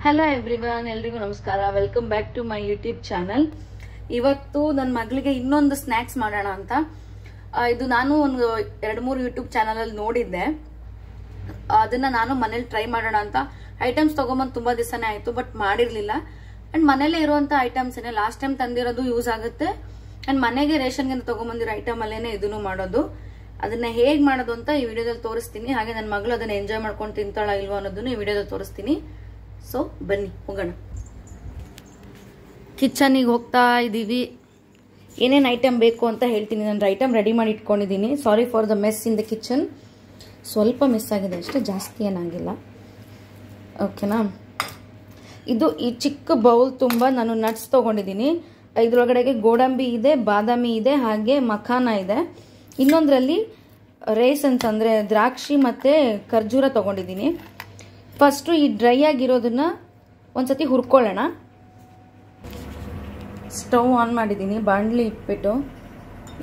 Hello everyone, ಎಲ್ರಿಗೂ ನಮಸ್ಕಾರ. Welcome back to my YouTube channel. ಇವತ್ತು ನನ್ನ ಮಗಳಿಗೆ ಇನ್ನೊಂದು ಸ್ನ್ಯಾಕ್ಸ್ ಮಾಡೋಣ ಅಂತ. ಇದು ನಾನು ಒಂದು 2-3 ಯೂಟ್ಯೂಬ್ ಚಾನಲ್ ಅಲ್ಲಿ ನೋಡಿದ್ದೆ. ಅದನ್ನ ನಾನು ಮನೇಲಿ ಟ್ರೈ ಮಾಡೋಣ ಅಂತ ಐಟಮ್ಸ್ ತಗೊಂಬಂದು ತುಂಬಾ ದಿವಸನೇ ಆಯ್ತು, ಬಟ್ ಮಾಡಿರ್ಲಿಲ್ಲ. ಅಂಡ್ ಮನೇಲೆ ಇರುವಂತ ಐಟಮ್ಸ್ ಏನೇ ಲಾಸ್ಟ್ ಟೈಮ್ ತಂದಿರೋದು ಯೂಸ್ ಆಗುತ್ತೆ. ಅಂಡ್ ಮನೆಗೆ ರೇಷನ್ಗೆ ತಗೊಂಬಂದಿರೋ ಐಟಮ್ ಅಲ್ಲೇನೆ ಇದನ್ನು ಮಾಡೋದು. ಅದನ್ನ ಹೇಗ್ ಮಾಡೋದು ಅಂತ ಈ ವಿಡಿಯೋದಲ್ಲಿ ತೋರಿಸ್ತೀನಿ. ಹಾಗೆ ನನ್ನ ಮಗಳು ಅದನ್ನ ಎಂಜಾಯ್ ಮಾಡ್ಕೊಂಡು ತಿಂತಾಳ ಇಲ್ವೋ ಅನ್ನೋದನ್ನು ಈ ವಿಡಿಯೋದಲ್ಲಿ ತೋರಿಸ್ತೀನಿ. ಸೊ ಬನ್ನಿ ಹೋಗೋಣ. ಕಿಚನಿಗೆ ಹೋಗ್ತಾ ಇದ್ದೀವಿ. ಏನೇನು ಐಟಮ್ ಬೇಕು ಅಂತ ಹೇಳ್ತೀನಿ. ನಾನು ಐಟಮ್ ರೆಡಿ ಮಾಡಿ ಇಟ್ಕೊಂಡಿದ್ದೀನಿ. Sorry for the mess in the kitchen. ಸ್ವಲ್ಪ ಮಿಸ್ ಆಗಿದೆ ಅಷ್ಟೇ, ಜಾಸ್ತಿ ಏನಾಗಿಲ್ಲ. ಓಕೆನಾ. ಇದು ಈ ಚಿಕ್ಕ ಬೌಲ್ ತುಂಬ ನಾನು ನಟ್ಸ್ ತೊಗೊಂಡಿದ್ದೀನಿ. ಇದ್ರೊಳಗಡೆಗೆ ಗೋಡಂಬಿ ಇದೆ, ಬಾದಾಮಿ ಇದೆ, ಹಾಗೆ ಮಖಾನ ಇದೆ. ಇನ್ನೊಂದರಲ್ಲಿ ರೇಸನ್ಸ್ ಅಂದರೆ ದ್ರಾಕ್ಷಿ ಮತ್ತು ಖರ್ಜೂರ ತೊಗೊಂಡಿದ್ದೀನಿ. ಫಸ್ಟು ಈ ಡ್ರೈ ಆಗಿರೋದನ್ನ ಒಂದ್ಸತಿ ಹುರ್ಕೊಳ್ಳೋಣ. ಸ್ಟವ್ ಆನ್ ಮಾಡಿದ್ದೀನಿ, ಬಾಣಲಿ ಇಟ್ಬಿಟ್ಟು.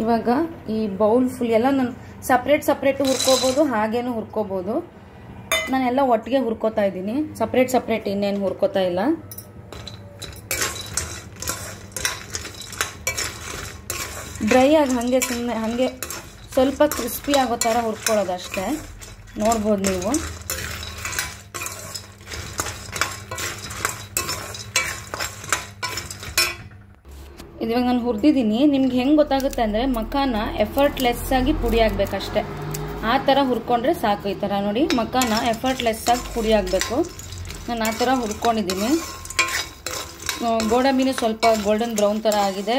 ಇವಾಗ ಈ ಬೌಲ್ ಫುಲ್ ಎಲ್ಲ ನಾನು ಸಪ್ರೇಟ್ ಹುರ್ಕೋಬೋದು, ಹಾಗೇನು ಹುರ್ಕೋಬೋದು. ನಾನೆಲ್ಲ ಒಟ್ಟಿಗೆ ಹುರ್ಕೋತಾ ಇದ್ದೀನಿ. ಸಪ್ರೇಟ್ ಇನ್ನೇನು ಹುರ್ಕೋತಾ ಇಲ್ಲ. ಡ್ರೈ ಆಗಿ ಹಾಗೆ ಸುಮ್ಮನೆ ಹಾಗೆ ಸ್ವಲ್ಪ ಕ್ರಿಸ್ಪಿ ಆಗೋ ಥರ ಹುರ್ಕೊಳ್ಳೋದು ಅಷ್ಟೇ. ನೋಡ್ಬೋದು ನೀವು. ಇವಾಗ ನಾನು ಹುರಿದಿದ್ದೀನಿ. ನಿಮ್ಗೆ ಹೆಂಗೆ ಗೊತ್ತಾಗುತ್ತೆ ಅಂದರೆ ಮಖಾನ ಎಫರ್ಟ್ಲೆಸ್ ಆಗಿ ಪುಡಿ ಆಗಬೇಕಷ್ಟೆ. ಆ ಥರ ಹುರ್ಕೊಂಡ್ರೆ ಸಾಕು. ಈ ಥರ ನೋಡಿ, ಮಖಾನ ಎಫರ್ಟ್ಲೆಸ್ ಆಗಿ ಪುಡಿ ಆಗಬೇಕು. ನಾನು ಆ ಥರ ಹುರ್ಕೊಂಡಿದ್ದೀನಿ. ಗೋಡಂಬಿನೂ ಸ್ವಲ್ಪ ಗೋಲ್ಡನ್ ಬ್ರೌನ್ ಥರ ಆಗಿದೆ,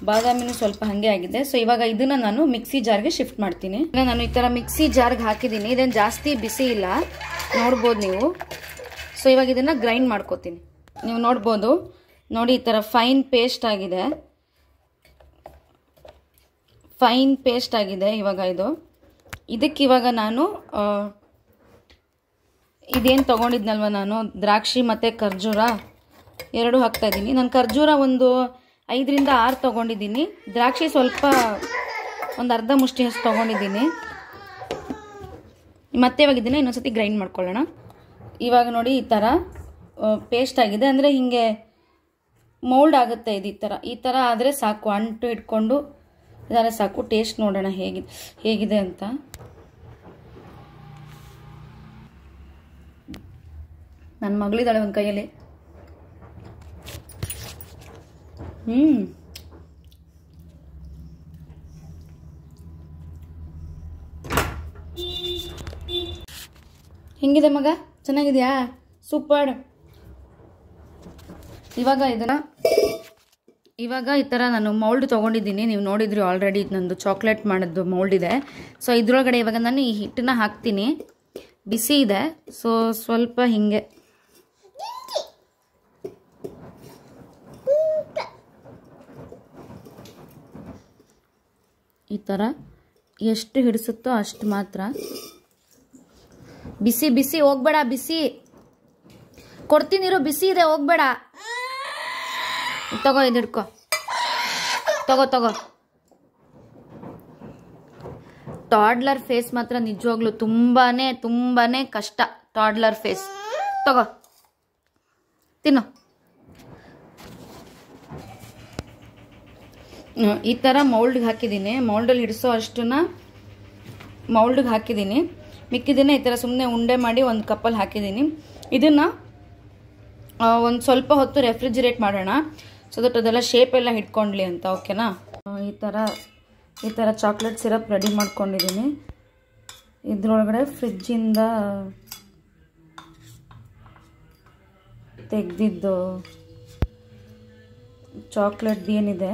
ಬಾದಾಮಿನೂ ಸ್ವಲ್ಪ ಹಾಗೆ ಆಗಿದೆ. ಸೊ ಇವಾಗ ಇದನ್ನು ನಾನು ಮಿಕ್ಸಿ ಜಾರ್ಗೆ ಶಿಫ್ಟ್ ಮಾಡ್ತೀನಿ. ನಾನು ಈ ಥರ ಮಿಕ್ಸಿ ಜಾರ್ಗೆ ಹಾಕಿದ್ದೀನಿ. ಇದೇನು ಜಾಸ್ತಿ ಬಿಸಿ ಇಲ್ಲ, ನೋಡ್ಬೋದು ನೀವು. ಸೊ ಇವಾಗ ಇದನ್ನು ಗ್ರೈಂಡ್ ಮಾಡ್ಕೋತೀನಿ. ನೀವು ನೋಡ್ಬೋದು ನೋಡಿ, ಈ ಥರ ಫೈನ್ ಪೇಸ್ಟ್ ಆಗಿದೆ. ಇವಾಗ ಇದಕ್ಕಿವಾಗ ನಾನು ಇದೇನು ತೊಗೊಂಡಿದ್ನಲ್ವ, ನಾನು ದ್ರಾಕ್ಷಿ ಮತ್ತು ಖರ್ಜೂರ ಎರಡು ಹಾಕ್ತಾಯಿದ್ದೀನಿ. ನಾನು ಖರ್ಜೂರ ಒಂದು 5-6 ತೊಗೊಂಡಿದ್ದೀನಿ. ದ್ರಾಕ್ಷಿ ಸ್ವಲ್ಪ ಒಂದು ಅರ್ಧ ಮುಷ್ಟಿ ಅಷ್ಟು ತೊಗೊಂಡಿದ್ದೀನಿ. ಮತ್ತೆ ಇವಾಗ ಇದನ್ನು ಇನ್ನೊಂದ್ಸತಿ ಗ್ರೈಂಡ್ ಮಾಡ್ಕೊಳ್ಳೋಣ. ಇವಾಗ ನೋಡಿ ಈ ಥರ ಪೇಸ್ಟ್ ಆಗಿದೆ. ಅಂದರೆ ಹೀಗೆ ಮೌಲ್ಡ್ ಆಗುತ್ತೆ ಇದು. ಈ ಥರ ಆದರೆ ಸಾಕು, ಅಂಟು ಇಟ್ಕೊಂಡು ಇದಾದರೆ ಸಾಕು. ಟೇಸ್ಟ್ ನೋಡೋಣ ಹೇಗಿದೆ ಅಂತ. ನನ್ನ ಮಗಳಿದ್ದಾಳೆ ಒಂದು ಕೈಯಲ್ಲಿ. ಹೆಂಗಿದೆ ಮಗ? ಚೆನ್ನಾಗಿದೆಯಾ? ಸೂಪರ್. ಇವಾಗ ಈ ಥರ ನಾನು ಮೌಲ್ಡ್ ತೊಗೊಂಡಿದ್ದೀನಿ. ನೀವು ನೋಡಿದ್ರಿ ಆಲ್ರೆಡಿ, ನಂದು ಚಾಕ್ಲೇಟ್ ಮಾಡೋದು ಮೌಲ್ಡ್ ಇದೆ. ಸೊ ಇದ್ರೊಳಗಡೆ ಇವಾಗ ನಾನು ಈ ಹಿಟ್ಟನ್ನ ಹಾಕ್ತೀನಿ. ಬಿಸಿ ಇದೆ, ಸೊ ಸ್ವಲ್ಪ ಹಿಂಗೆ ಈ ಥರ ಎಷ್ಟು ಹಿಡಿಸುತ್ತೋ ಅಷ್ಟು ಮಾತ್ರ. ಬಿಸಿ ಹೋಗ್ಬೇಡ, ಬಿಸಿ ಕೊಡ್ತೀನಿರೋ, ಬಿಸಿ ಇದೆ, ಹೋಗ್ಬೇಡ. ತಗೋ, ಇದು ಹಿಡ್ಕೊ, ತಗೋ. ಟಾಡ್ಲರ್ ಫೇಸ್ ಮಾತ್ರ ನಿಜವಾಗ್ಲೂ ತುಂಬಾನೇ ಕಷ್ಟ. Toddler face. ತಗೋ, ತಿನ್ನು. ಈ ಥರ ಮೌಲ್ಡ್ಗೆ ಹಾಕಿದ್ದೀನಿ. ಮೌಲ್ಡಲ್ಲಿ ಹಿಡಿಸೋ ಅಷ್ಟನ್ನ ಮೌಲ್ಡ್ಗೆ ಹಾಕಿದ್ದೀನಿ. ಮಿಕ್ಕಿದ್ದನ್ನ ಈ ಥರ ಸುಮ್ಮನೆ ಉಂಡೆ ಮಾಡಿ ಒಂದು ಕಪ್ಪಲ್ಲಿ ಹಾಕಿದ್ದೀನಿ. ಇದನ್ನು ಒಂದು ಸ್ವಲ್ಪ ಹೊತ್ತು ರೆಫ್ರಿಜಿರೇಟ್ ಮಾಡೋಣ, ಸೊ ದಟ್ ಅದೆಲ್ಲ ಶೇಪ್ ಎಲ್ಲ ಹಿಡ್ಕೊಂಡ್ಲಿ ಅಂತ. ಓಕೆನಾ. ಈ ಥರ ಚಾಕ್ಲೇಟ್ ಸಿರಪ್ ರೆಡಿ ಮಾಡ್ಕೊಂಡಿದ್ದೀನಿ. ಇದ್ರೊಳಗಡೆ ಫ್ರಿಜ್ಜಿಂದ ತೆಗೆದಿದ್ದು ಚಾಕ್ಲೇಟ್ ಏನಿದೆ,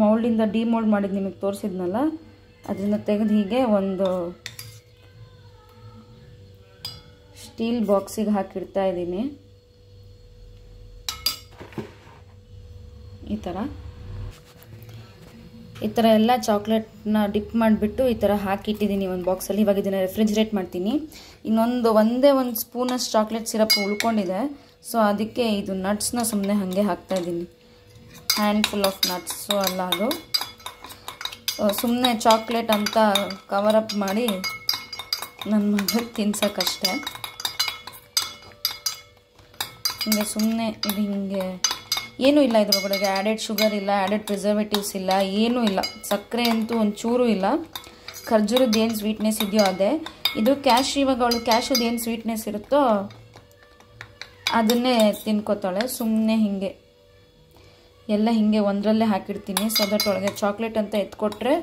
ಮೌಲ್ಡಿಂದ ಡಿಮೋಲ್ಡ್ ಮಾಡಿದ್ದು ನಿಮಗೆ ತೋರಿಸಿದ್ನಲ್ಲ, ಅದನ್ನು ತೆಗೆದು ಹೀಗೆ ಒಂದು ಸ್ಟೀಲ್ ಬಾಕ್ಸಿಗೆ ಹಾಕಿಡ್ತಾ ಇದ್ದೀನಿ. ಈ ಥರ ಎಲ್ಲ ಚಾಕ್ಲೇಟ್ನ ಡಿಪ್ ಮಾಡಿಬಿಟ್ಟು ಈ ಥರ ಹಾಕಿಟ್ಟಿದ್ದೀನಿ ಒಂದು ಬಾಕ್ಸಲ್ಲಿ. ಇವಾಗ ಇದನ್ನು ರೆಫ್ರಿಜಿರೇಟ್ ಮಾಡ್ತೀನಿ. ಒಂದೇ ಒಂದು ಸ್ಪೂನಷ್ಟು ಚಾಕ್ಲೇಟ್ ಸಿರಪ್ ಉಳ್ಕೊಂಡಿದೆ. ಸೊ ಅದಕ್ಕೆ ಇದು ನಟ್ಸ್ನ ಸುಮ್ಮನೆ ಹಾಗೆ ಹಾಕ್ತಾಯಿದ್ದೀನಿ. Handful of nuts. ಸೊ ಅಲ್ಲ, ಅದು ಸುಮ್ಮನೆ ಚಾಕ್ಲೇಟ್ ಅಂತ ಕವರ್ ಅಪ್ ಮಾಡಿ ನನ್ನ ಮಗಳಿಗೆ ತಿನ್ಸೋಕ್ಕಷ್ಟೇ. ಹಿಂಗೆ ಸುಮ್ಮನೆ ಇದು ಹಿಂಗೆ ಏನೂ ಇಲ್ಲ ಇದ್ರೊಳಗಡೆ. ಆ್ಯಡೆಡ್ ಶುಗರ್ ಇಲ್ಲ, ಆ್ಯಡೆಡ್ ಪ್ರಿಸರ್ವೇಟಿವ್ಸ್ ಇಲ್ಲ, ಏನೂ ಇಲ್ಲ. ಸಕ್ಕರೆ ಅಂತೂ ಒಂಚೂರು ಇಲ್ಲ. ಖರ್ಜೂರದ್ದು ಏನು ಸ್ವೀಟ್ನೆಸ್ ಇದೆಯೋ ಅದೇ. ಇದು ಕ್ಯಾಶ್, ಇವಾಗ ಅವಳು ಕ್ಯಾಶುದು ಏನು ಸ್ವೀಟ್ನೆಸ್ ಇರುತ್ತೋ ಅದನ್ನೇ ತಿನ್ಕೋತಾಳೆ. ಸುಮ್ಮನೆ ಹಿಂಗೆ ಎಲ್ಲ ಹಿಂಗೆ ಒಂದರಲ್ಲೇ ಹಾಕಿಡ್ತೀನಿ. ಸೊ ದಟ್ ಒಳಗೆ ಚಾಕ್ಲೇಟ್ ಅಂತ ಎತ್ಕೊಟ್ರೆ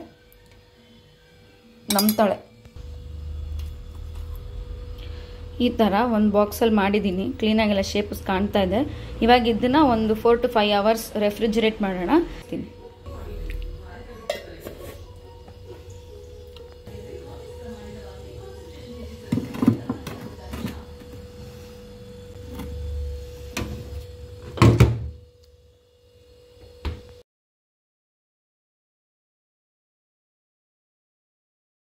ನಂಬ್ತಾಳೆ. ಈ ಥರ ಒಂದು ಬಾಕ್ಸಲ್ಲಿ ಮಾಡಿದ್ದೀನಿ. ಕ್ಲೀನಾಗೆಲ್ಲ ಶೇಪ್ಸ್ ಕಾಣ್ತಾ ಇದೆ. ಇವಾಗ ಇದನ್ನು ಒಂದು 4 to 5 hours ರೆಫ್ರಿಜರೇಟ್ ಮಾಡೋಣ.